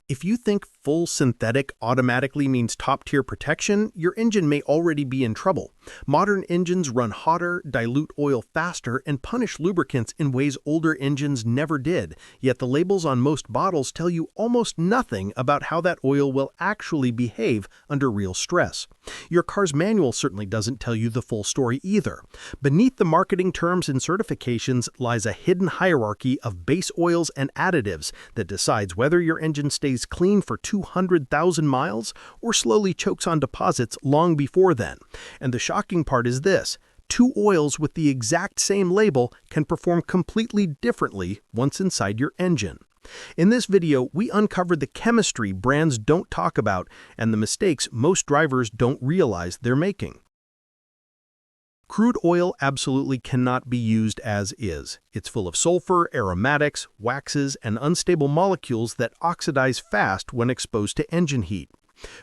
If you think full synthetic automatically means top-tier protection, your engine may already be in trouble. Modern engines run hotter, dilute oil faster, and punish lubricants in ways older engines never did, yet the labels on most bottles tell you almost nothing about how that oil will actually behave under real stress. Your car's manual certainly doesn't tell you the full story either. Beneath the marketing terms and certifications lies a hidden hierarchy of base oils and additives that decides whether your engine stays clean for 200,000 miles or slowly chokes on deposits long before then. And the shocking part is this: two oils with the exact same label can perform completely differently once inside your engine. In this video, we uncovered the chemistry brands don't talk about and the mistakes most drivers don't realize they're making. Crude oil absolutely cannot be used as is. It's full of sulfur, aromatics, waxes, and unstable molecules that oxidize fast when exposed to engine heat.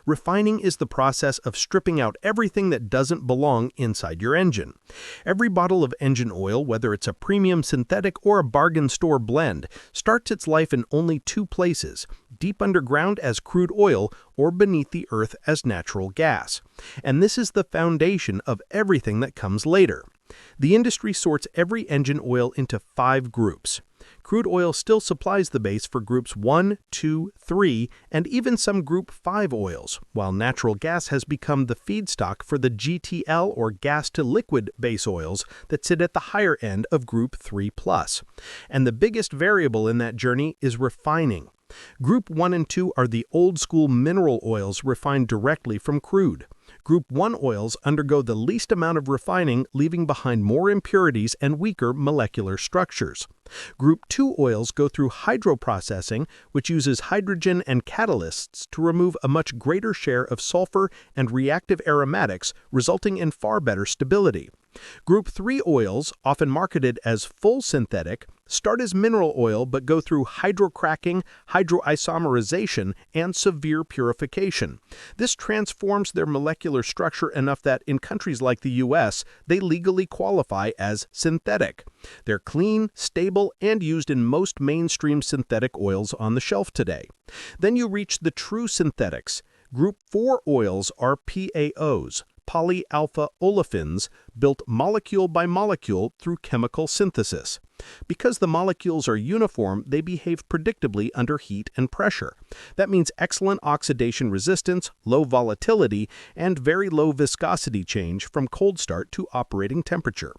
Refining is the process of stripping out everything that doesn't belong inside your engine. Every bottle of engine oil, whether it's a premium synthetic or a bargain store blend, starts its life in only two places: deep underground as crude oil or beneath the earth as natural gas. And this is the foundation of everything that comes later. The industry sorts every engine oil into 5 groups. Crude oil still supplies the base for groups 1, 2, 3, and even some group 5 oils, while natural gas has become the feedstock for the GTL or gas-to-liquid base oils that sit at the higher end of group 3+. And the biggest variable in that journey is refining. Group 1 and 2 are the old-school mineral oils refined directly from crude. Group 1 oils undergo the least amount of refining, leaving behind more impurities and weaker molecular structures. Group 2 oils go through hydroprocessing, which uses hydrogen and catalysts to remove a much greater share of sulfur and reactive aromatics, resulting in far better stability. Group 3 oils, often marketed as full synthetic, start as mineral oil but go through hydrocracking, hydroisomerization, and severe purification. This transforms their molecular structure enough that in countries like the US, they legally qualify as synthetic. They're clean, stable, and used in most mainstream synthetic oils on the shelf today. Then you reach the true synthetics. Group 4 oils are PAOs. Polyalpha olefins, built molecule by molecule through chemical synthesis. Because the molecules are uniform, they behave predictably under heat and pressure. That means excellent oxidation resistance, low volatility, and very low viscosity change from cold start to operating temperature.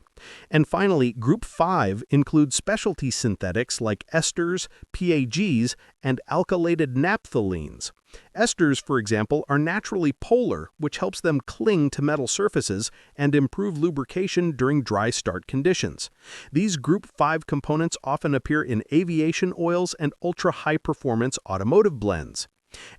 And finally, Group 5 includes specialty synthetics like esters, PAGs, and alkylated naphthalines. Esters, for example, are naturally polar, which helps them cling to metal surfaces and improve lubrication during dry start conditions. These Group 5 components often appear in aviation oils and ultra-high-performance automotive blends.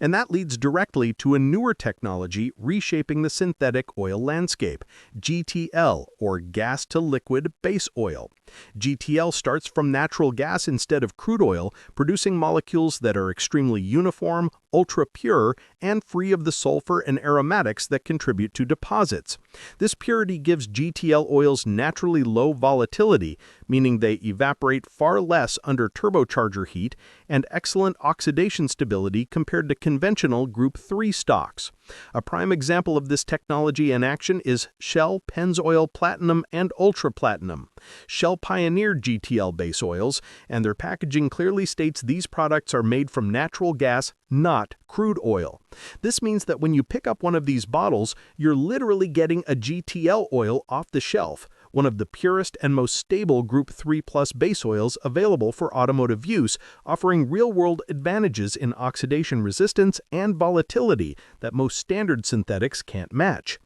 And that leads directly to a newer technology reshaping the synthetic oil landscape: GTL, or gas-to-liquid base oil. GTL starts from natural gas instead of crude oil, producing molecules that are extremely uniform, ultra-pure, and free of the sulfur and aromatics that contribute to deposits. This purity gives GTL oils naturally low volatility, meaning they evaporate far less under turbocharger heat, and excellent oxidation stability compared to conventional Group 3 stocks. A prime example of this technology in action is Shell Pennzoil Platinum and Ultra Platinum. Shell pioneered GTL base oils, and their packaging clearly states these products are made from natural gas, not crude oil. This means that when you pick up one of these bottles, you're literally getting a GTL oil off the shelf, one of the purest and most stable Group 3+ base oils available for automotive use, offering real-world advantages in oxidation resistance and volatility that most standard synthetics can't match.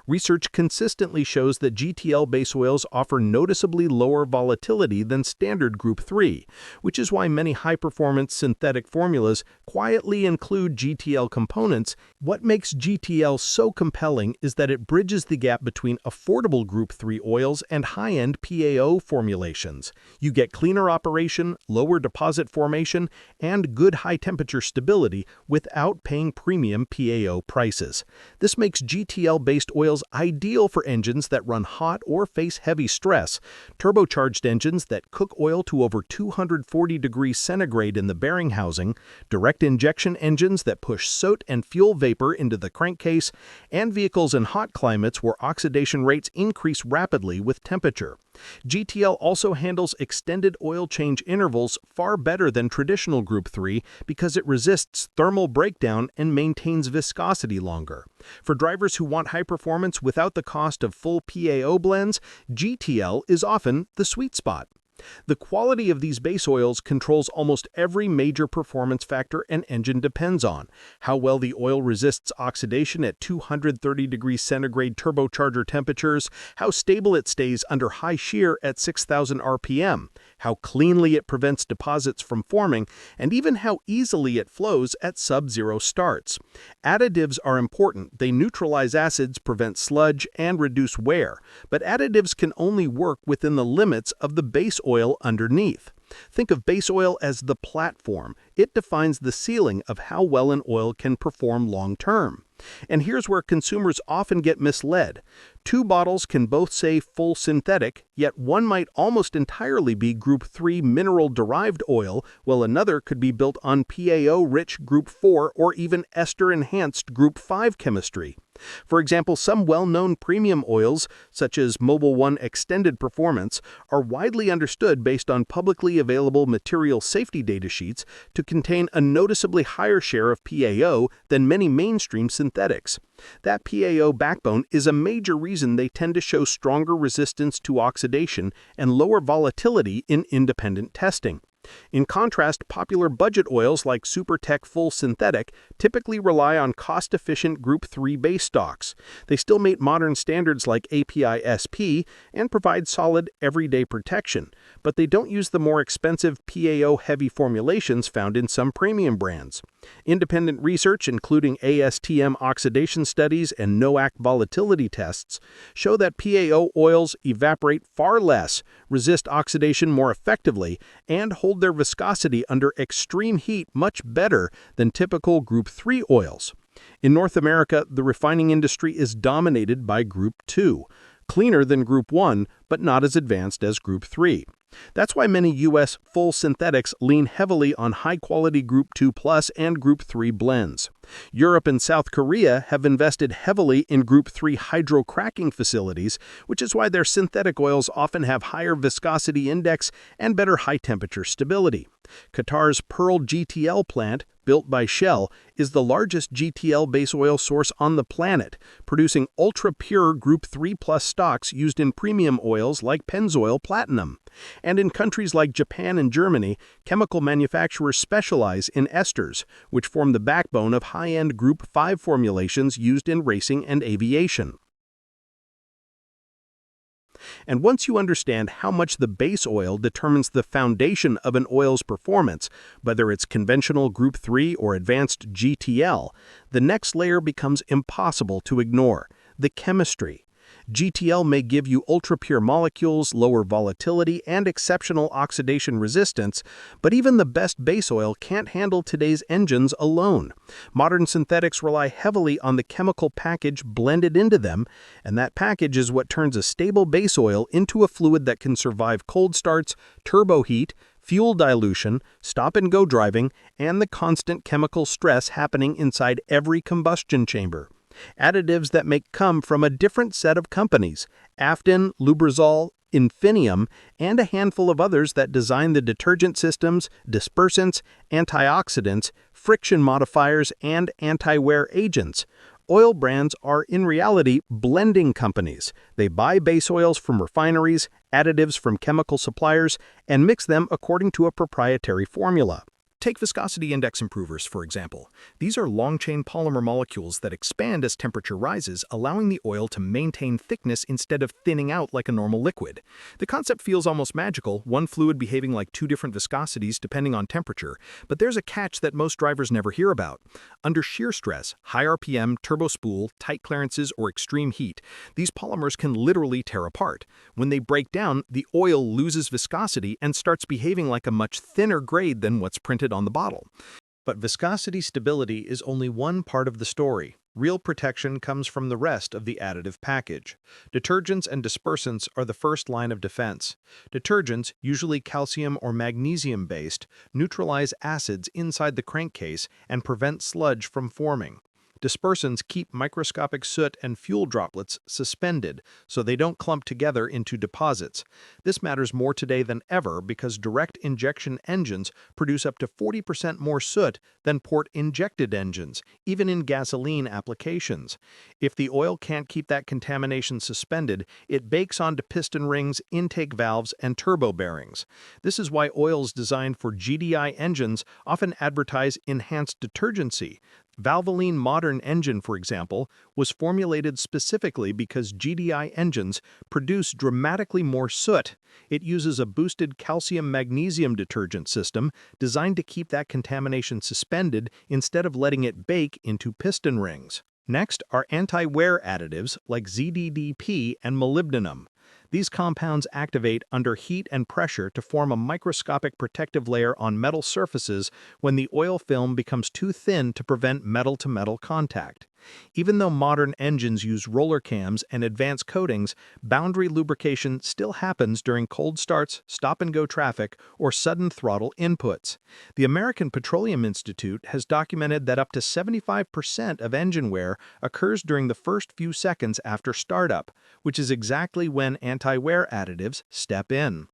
Research consistently shows that GTL base oils offer noticeably lower volatility than standard Group 3, which is why many high-performance synthetic formulas quietly include GTL components. What makes GTL so compelling is that it bridges the gap between affordable Group 3 oils and high-end PAO formulations. You get cleaner operation, lower deposit formation, and good high-temperature stability without paying premium PAO prices. This makes GTL-based based oils ideal for engines that run hot or face heavy stress, turbocharged engines that cook oil to over 240 degrees centigrade in the bearing housing, direct injection engines that push soot and fuel vapor into the crankcase, and vehicles in hot climates where oxidation rates increase rapidly with temperature. GTL also handles extended oil change intervals far better than traditional Group 3 because it resists thermal breakdown and maintains viscosity longer. For drivers who want high performance without the cost of full PAO blends, GTL is often the sweet spot. The quality of these base oils controls almost every major performance factor an engine depends on: how well the oil resists oxidation at 230 degrees centigrade turbocharger temperatures, how stable it stays under high shear at 6,000 RPM, how cleanly it prevents deposits from forming, and even how easily it flows at sub-zero starts. Additives are important. They neutralize acids, prevent sludge, and reduce wear, but additives can only work within the limits of the base oil underneath. Think of base oil as the platform. It defines the ceiling of how well an oil can perform long-term. And here's where consumers often get misled. Two bottles can both say full synthetic, yet one might almost entirely be Group 3 mineral-derived oil, while another could be built on PAO-rich Group 4 or even ester-enhanced Group 5 chemistry. For example, some well-known premium oils, such as Mobil 1 Extended Performance, are widely understood based on publicly available material safety data sheets to contain a noticeably higher share of PAO than many mainstream synthetics. That PAO backbone is a major reason they tend to show stronger resistance to oxidation and lower volatility in independent testing. In contrast, popular budget oils like Supertech Full Synthetic typically rely on cost-efficient Group 3 base stocks. They still meet modern standards like API-SP and provide solid, everyday protection, but they don't use the more expensive PAO-heavy formulations found in some premium brands. Independent research, including ASTM oxidation studies and Noack volatility tests, show that PAO oils evaporate far less, resist oxidation more effectively, and hold their viscosity under extreme heat much better than typical Group 3 oils. In North America, the refining industry is dominated by Group 2, cleaner than Group 1, but not as advanced as Group 3. That's why many U.S. full synthetics lean heavily on high-quality Group 2 Plus and Group 3 blends. Europe and South Korea have invested heavily in Group 3 hydrocracking facilities, which is why their synthetic oils often have higher viscosity index and better high-temperature stability. Qatar's Pearl GTL plant, built by Shell, is the largest GTL base oil source on the planet, producing ultra-pure Group 3 Plus stocks used in premium oils like Pennzoil Platinum. And in countries like Japan and Germany, chemical manufacturers specialize in esters, which form the backbone of high-end Group 5 formulations used in racing and aviation. And once you understand how much the base oil determines the foundation of an oil's performance, whether it's conventional Group 3 or advanced GTL, the next layer becomes impossible to ignore: the chemistry. GTL may give you ultra-pure molecules, lower volatility, and exceptional oxidation resistance, but even the best base oil can't handle today's engines alone. Modern synthetics rely heavily on the chemical package blended into them, and that package is what turns a stable base oil into a fluid that can survive cold starts, turbo heat, fuel dilution, stop-and-go driving, and the constant chemical stress happening inside every combustion chamber. Additives that may come from a different set of companies: Afton, Lubrizol, Infinium, and a handful of others that design the detergent systems, dispersants, antioxidants, friction modifiers, and anti-wear agents. Oil brands are, in reality, blending companies. They buy base oils from refineries, additives from chemical suppliers, and mix them according to a proprietary formula. Take viscosity index improvers, for example. These are long-chain polymer molecules that expand as temperature rises, allowing the oil to maintain thickness instead of thinning out like a normal liquid. The concept feels almost magical, one fluid behaving like two different viscosities depending on temperature, but there's a catch that most drivers never hear about. Under shear stress, high RPM, turbo spool, tight clearances, or extreme heat, these polymers can literally tear apart. When they break down, the oil loses viscosity and starts behaving like a much thinner grade than what's printed on the bottle. But viscosity stability is only one part of the story. Real protection comes from the rest of the additive package. Detergents and dispersants are the first line of defense. Detergents, usually calcium or magnesium-based, neutralize acids inside the crankcase and prevent sludge from forming. Dispersants keep microscopic soot and fuel droplets suspended so they don't clump together into deposits. This matters more today than ever because direct injection engines produce up to 40% more soot than port-injected engines, even in gasoline applications. If the oil can't keep that contamination suspended, it bakes onto piston rings, intake valves, and turbo bearings. This is why oils designed for GDI engines often advertise enhanced detergency. Valvoline modern engine, for example, was formulated specifically because GDI engines produce dramatically more soot. It uses a boosted calcium-magnesium detergent system designed to keep that contamination suspended instead of letting it bake into piston rings. Next are anti-wear additives like ZDDP and molybdenum. These compounds activate under heat and pressure to form a microscopic protective layer on metal surfaces when the oil film becomes too thin to prevent metal-to-metal contact. Even though modern engines use roller cams and advanced coatings, boundary lubrication still happens during cold starts, stop-and-go traffic, or sudden throttle inputs. The American Petroleum Institute has documented that up to 75% of engine wear occurs during the first few seconds after startup, which is exactly when anti-wear additives step in.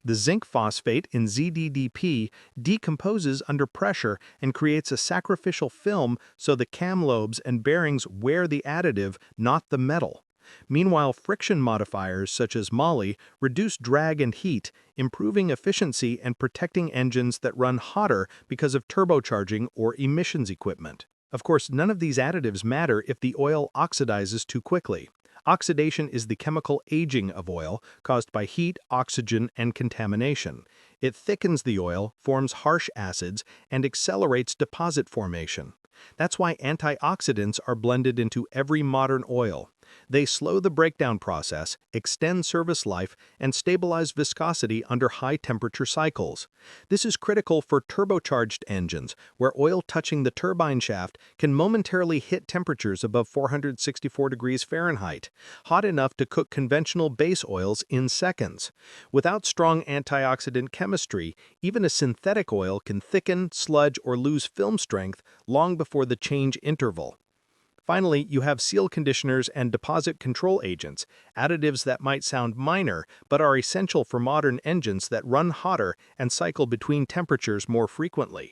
The zinc phosphate in ZDDP decomposes under pressure and creates a sacrificial film so the cam lobes and bearings wear the additive, not the metal. Meanwhile, friction modifiers such as moly reduce drag and heat, improving efficiency and protecting engines that run hotter because of turbocharging or emissions equipment. Of course, none of these additives matter if the oil oxidizes too quickly. Oxidation is the chemical aging of oil caused by heat, oxygen, and contamination. It thickens the oil, forms harsh acids, and accelerates deposit formation. That's why antioxidants are blended into every modern oil. They slow the breakdown process, extend service life, and stabilize viscosity under high-temperature cycles. This is critical for turbocharged engines, where oil touching the turbine shaft can momentarily hit temperatures above 464 degrees Fahrenheit, hot enough to cook conventional base oils in seconds. Without strong antioxidant chemistry, even a synthetic oil can thicken, sludge, or lose film strength long before the change interval. Finally, you have seal conditioners and deposit control agents, additives that might sound minor but are essential for modern engines that run hotter and cycle between temperatures more frequently.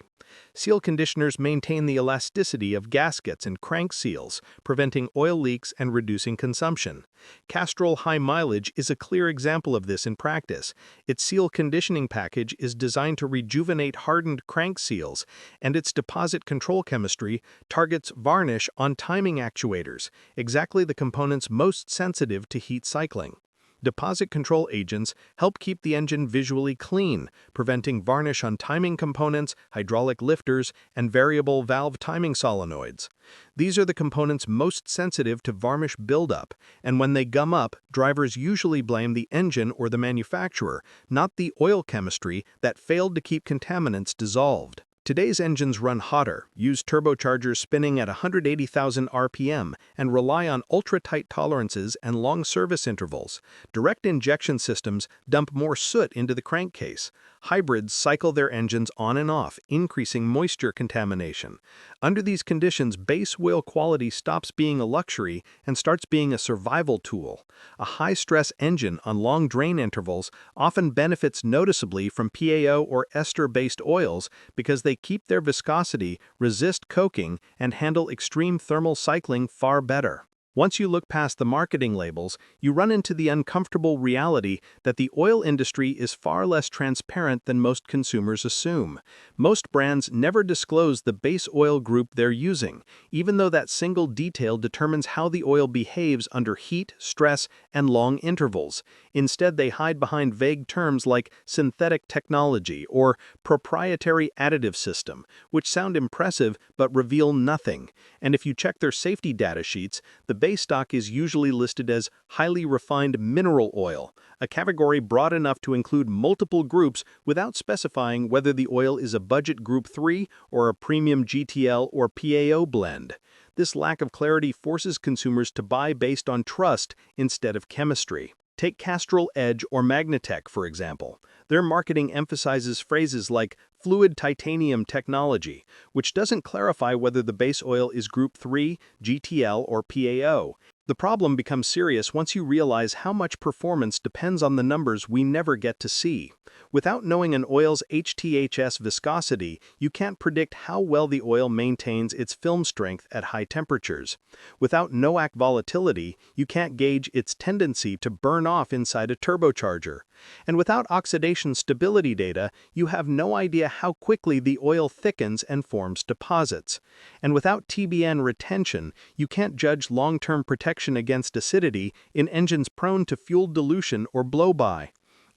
Seal conditioners maintain the elasticity of gaskets and crank seals, preventing oil leaks and reducing consumption. Castrol High Mileage is a clear example of this in practice. Its seal conditioning package is designed to rejuvenate hardened crank seals, and its deposit control chemistry targets varnish on timing actuators, exactly the components most sensitive to heat cycling. Deposit control agents help keep the engine visually clean, preventing varnish on timing components, hydraulic lifters, and variable valve timing solenoids. These are the components most sensitive to varnish buildup, and when they gum up, drivers usually blame the engine or the manufacturer, not the oil chemistry that failed to keep contaminants dissolved. Today's engines run hotter, use turbochargers spinning at 180,000 RPM, and rely on ultra-tight tolerances and long service intervals. Direct injection systems dump more soot into the crankcase. Hybrids cycle their engines on and off, increasing moisture contamination. Under these conditions, base oil quality stops being a luxury and starts being a survival tool. A high-stress engine on long drain intervals often benefits noticeably from PAO or ester-based oils because they keep their viscosity, resist coking, and handle extreme thermal cycling far better. Once you look past the marketing labels, you run into the uncomfortable reality that the oil industry is far less transparent than most consumers assume. Most brands never disclose the base oil group they're using, even though that single detail determines how the oil behaves under heat, stress, and long intervals. Instead, they hide behind vague terms like synthetic technology or proprietary additive system, which sound impressive but reveal nothing. And if you check their safety data sheets, the base stock is usually listed as highly refined mineral oil, a category broad enough to include multiple groups without specifying whether the oil is a budget Group 3 or a premium GTL or PAO blend. This lack of clarity forces consumers to buy based on trust instead of chemistry. Take Castrol Edge or Magnatech, for example. Their marketing emphasizes phrases like fluid titanium technology, which doesn't clarify whether the base oil is Group IV, GTL, or PAO. The problem becomes serious once you realize how much performance depends on the numbers we never get to see. Without knowing an oil's HTHS viscosity, you can't predict how well the oil maintains its film strength at high temperatures. Without Noack volatility, you can't gauge its tendency to burn off inside a turbocharger. And without oxidation stability data, you have no idea how quickly the oil thickens and forms deposits. And without TBN retention, you can't judge long-term protection against acidity in engines prone to fuel dilution or blow-by.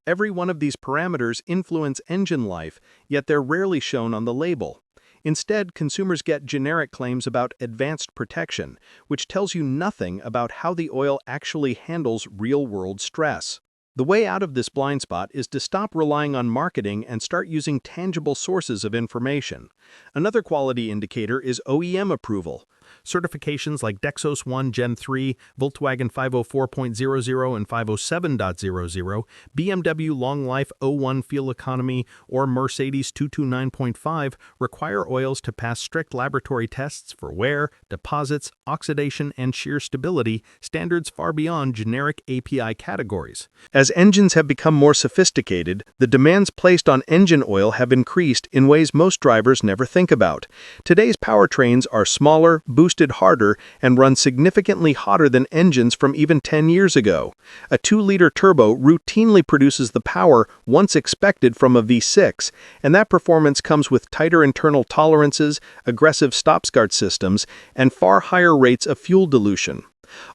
Every one of these parameters influence engine life, yet they're rarely shown on the label. Instead, consumers get generic claims about advanced protection, which tells you nothing about how the oil actually handles real-world stress. The way out of this blind spot is to stop relying on marketing and start using tangible sources of information. Another quality indicator is OEM approval. Certifications like Dexos 1 Gen 3, Volkswagen 504.00 and 507.00, BMW Long Life 01 Fuel Economy, or Mercedes 229.5 require oils to pass strict laboratory tests for wear, deposits, oxidation, and shear stability, standards far beyond generic API categories. As engines have become more sophisticated, the demands placed on engine oil have increased in ways most drivers never think about. Today's powertrains are smaller, boosted harder, and run significantly hotter than engines from even 10 years ago. A 2-liter turbo routinely produces the power once expected from a V6, and that performance comes with tighter internal tolerances, aggressive stop-start systems, and far higher rates of fuel dilution.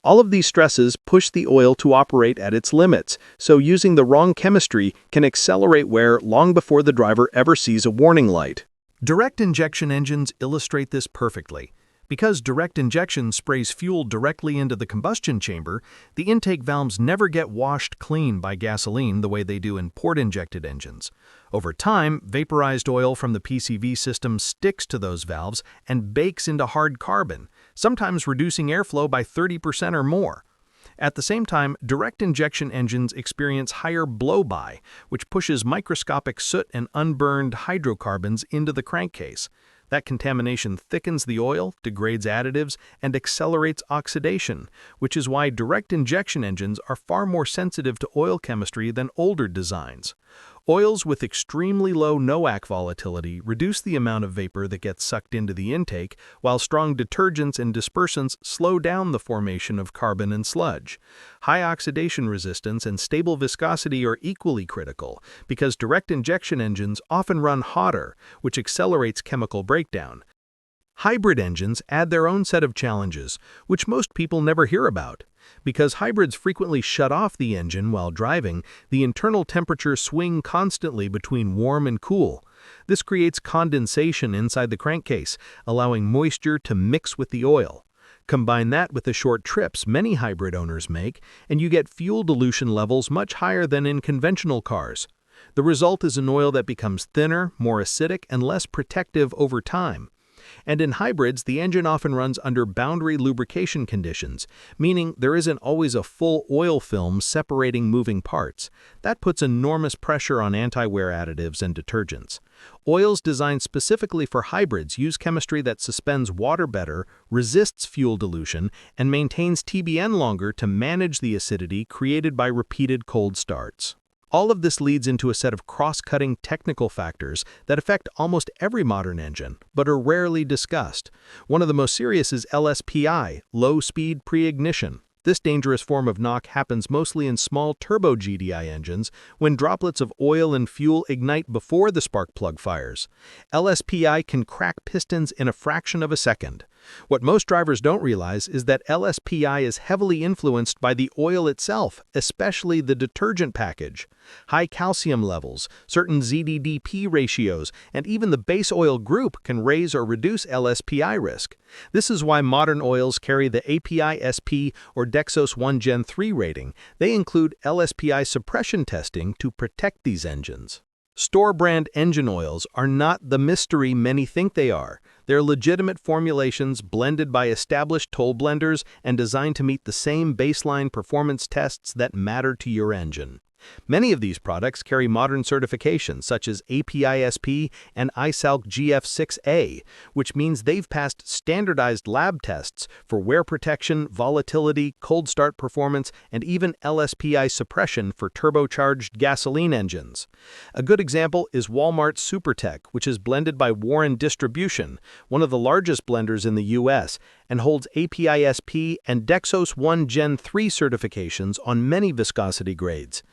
All of these stresses push the oil to operate at its limits, so using the wrong chemistry can accelerate wear long before the driver ever sees a warning light. Direct injection engines illustrate this perfectly. Because direct injection sprays fuel directly into the combustion chamber, the intake valves never get washed clean by gasoline the way they do in port-injected engines. Over time, vaporized oil from the PCV system sticks to those valves and bakes into hard carbon, sometimes reducing airflow by 30% or more. At the same time, direct injection engines experience higher blow-by, which pushes microscopic soot and unburned hydrocarbons into the crankcase. That contamination thickens the oil, degrades additives, and accelerates oxidation, which is why direct injection engines are far more sensitive to oil chemistry than older designs. Oils with extremely low Noack volatility reduce the amount of vapor that gets sucked into the intake, while strong detergents and dispersants slow down the formation of carbon and sludge. High oxidation resistance and stable viscosity are equally critical, because direct injection engines often run hotter, which accelerates chemical breakdown. Hybrid engines add their own set of challenges, which most people never hear about. Because hybrids frequently shut off the engine while driving, the internal temperatures swing constantly between warm and cool. This creates condensation inside the crankcase, allowing moisture to mix with the oil. Combine that with the short trips many hybrid owners make, and you get fuel dilution levels much higher than in conventional cars. The result is an oil that becomes thinner, more acidic, and less protective over time. And in hybrids, the engine often runs under boundary lubrication conditions, meaning there isn't always a full oil film separating moving parts. That puts enormous pressure on anti-wear additives and detergents. Oils designed specifically for hybrids use chemistry that suspends water better, resists fuel dilution, and maintains TBN longer to manage the acidity created by repeated cold starts. All of this leads into a set of cross-cutting technical factors that affect almost every modern engine, but are rarely discussed. One of the most serious is LSPI, low-speed pre-ignition. This dangerous form of knock happens mostly in small turbo GDI engines when droplets of oil and fuel ignite before the spark plug fires. LSPI can crack pistons in a fraction of a second. What most drivers don't realize is that LSPI is heavily influenced by the oil itself, especially the detergent package. High calcium levels, certain ZDDP ratios, and even the base oil group can raise or reduce LSPI risk. This is why modern oils carry the API SP or Dexos 1 Gen 3 rating. They include LSPI suppression testing to protect these engines. Store-brand engine oils are not the mystery many think they are. They're legitimate formulations blended by established toll blenders and designed to meet the same baseline performance tests that matter to your engine. Many of these products carry modern certifications such as APISP and ISALC GF6A, which means they've passed standardized lab tests for wear protection, volatility, cold start performance, and even LSPI suppression for turbocharged gasoline engines. A good example is Walmart's SuperTech, which is blended by Warren Distribution, one of the largest blenders in the U.S., and holds APISP and Dexos 1 Gen 3 certifications on many viscosity grades.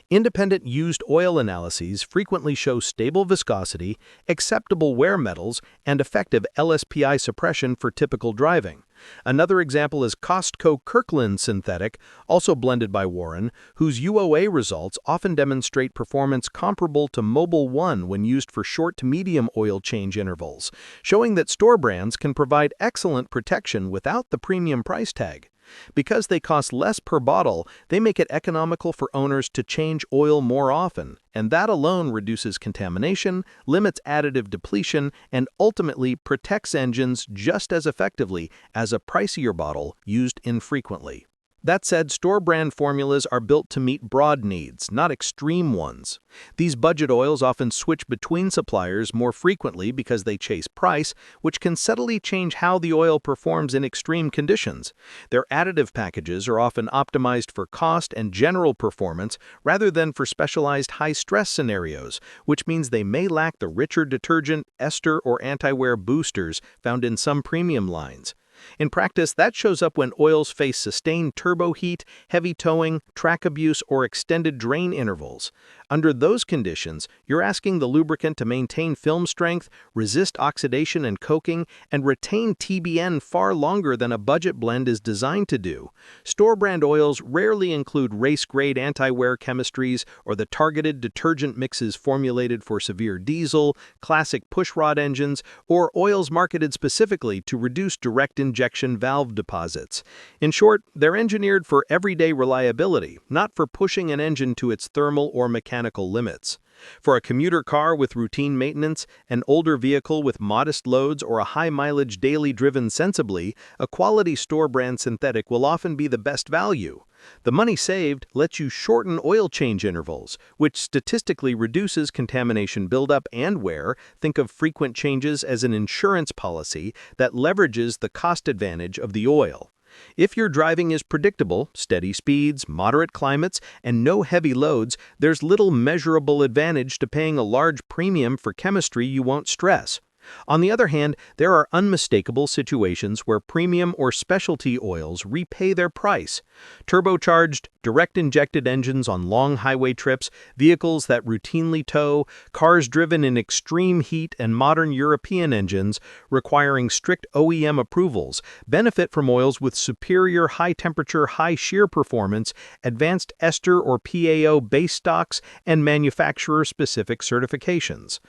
Independent used oil analyses frequently show stable viscosity, acceptable wear metals, and effective LSPI suppression for typical driving. Another example is Costco Kirkland Synthetic, also blended by Warren, whose UOA results often demonstrate performance comparable to Mobil 1 when used for short to medium oil change intervals, showing that store brands can provide excellent protection without the premium price tag. Because they cost less per bottle, they make it economical for owners to change oil more often, and that alone reduces contamination, limits additive depletion, and ultimately protects engines just as effectively as a pricier bottle used infrequently. That said, store-brand formulas are built to meet broad needs, not extreme ones. These budget oils often switch between suppliers more frequently because they chase price, which can subtly change how the oil performs in extreme conditions. Their additive packages are often optimized for cost and general performance rather than for specialized high-stress scenarios, which means they may lack the richer detergent, ester, or anti-wear boosters found in some premium lines. In practice, that shows up when oils face sustained turbo heat, heavy towing, track abuse, or extended drain intervals. Under those conditions, you're asking the lubricant to maintain film strength, resist oxidation and coking, and retain TBN far longer than a budget blend is designed to do. Store-brand oils rarely include race-grade anti-wear chemistries or the targeted detergent mixes formulated for severe diesel, classic pushrod engines, or oils marketed specifically to reduce direct injection valve deposits. In short, they're engineered for everyday reliability, not for pushing an engine to its thermal or mechanical limits. For a commuter car with routine maintenance, an older vehicle with modest loads, or a high-mileage daily driven sensibly, a quality store-brand synthetic will often be the best value. The money saved lets you shorten oil change intervals, which statistically reduces contamination buildup and wear. Think of frequent changes as an insurance policy that leverages the cost advantage of the oil. If your driving is predictable, steady speeds, moderate climates, and no heavy loads, there's little measurable advantage to paying a large premium for chemistry you won't stress. On the other hand, there are unmistakable situations where premium or specialty oils repay their price. Turbocharged, direct-injected engines on long highway trips, vehicles that routinely tow, cars driven in extreme heat, and modern European engines requiring strict OEM approvals benefit from oils with superior high-temperature, high-shear performance, advanced ester or PAO base stocks, and manufacturer-specific certifications.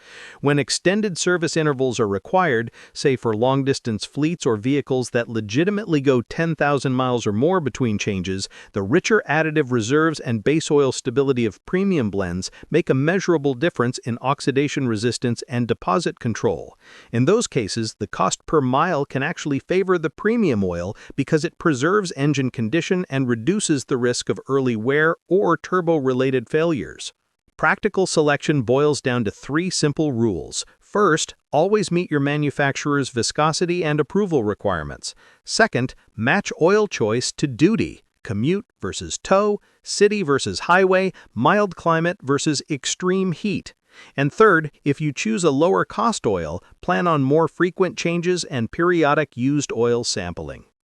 When extended service intervals are required, say for long-distance fleets or vehicles that legitimately go 10,000 miles or more between changes, the richer additive reserves and base oil stability of premium blends make a measurable difference in oxidation resistance and deposit control. In those cases, the cost per mile can actually favor the premium oil because it preserves engine condition and reduces the risk of early wear or turbo-related failures. Practical selection boils down to 3 simple rules. First, always meet your manufacturer's viscosity and approval requirements. Second, match oil choice to duty. Commute versus tow, city versus highway, mild climate versus extreme heat. And third, if you choose a lower cost oil, plan on more frequent changes and periodic used oil sampling.